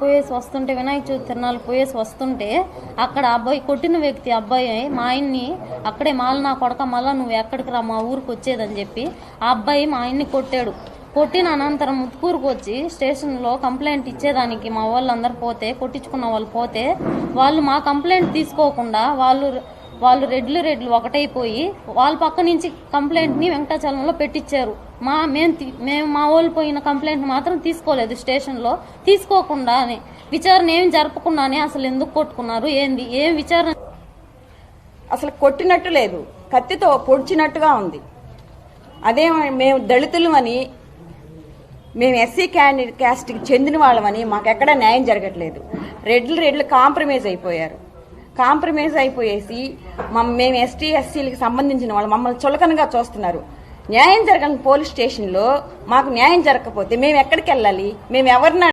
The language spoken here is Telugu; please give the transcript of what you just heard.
పోయేసి వస్తుంటే, వినాయక చవితి తిరణాలకు పోయేసి వస్తుంటే అక్కడ అబ్బాయి కొట్టిన వ్యక్తి అబ్బాయి మా ఆయన్ని అక్కడే నా కొడక మళ్ళా నువ్వు ఎక్కడికి రా మా ఊరికి వచ్చేదని చెప్పి ఆ అబ్బాయి మా ఆయన్ని కొట్టాడు. కొట్టిన అనంతరం ముత్తుకూరుకు వచ్చి స్టేషన్లో కంప్లైంట్ ఇచ్చేదానికి మా వాళ్ళందరూ పోతే, కొట్టించుకున్న వాళ్ళు పోతే, వాళ్ళు మా కంప్లైంట్ తీసుకోకుండా వాళ్ళు రెడ్లు ఒకటైపోయి వాళ్ళ పక్క నుంచి కంప్లైంట్ని వెంకటాచలంలో పెట్టించారు. మేము మా వాళ్ళు పోయిన కంప్లైంట్ మాత్రం తీసుకోలేదు. స్టేషన్లో తీసుకోకుండా విచారణ ఏం జరపకుండానే అసలు ఎందుకు కొట్టుకున్నారు, ఏంది ఏం విచారణ? అసలు కొట్టినట్టు లేదు, కత్తితో పొడిచినట్టుగా ఉంది. అదే మేము దళితులు అని, మేము ఎస్సీ క్యాస్ట్కి చెందిన వాళ్ళమని మాకెక్కడా న్యాయం జరగట్లేదు. రెడ్లు కాంప్రమైజ్ అయిపోయారు. కాంప్రమైజ్ అయిపోయేసి మేము ఎస్సీలకు సంబంధించిన వాళ్ళు మమ్మల్ని చులకనగా చూస్తున్నారు. న్యాయం జరగని పోలీస్ స్టేషన్లో మాకు న్యాయం జరగకపోతే మేము ఎక్కడికి వెళ్ళాలి? మేము ఎవరిని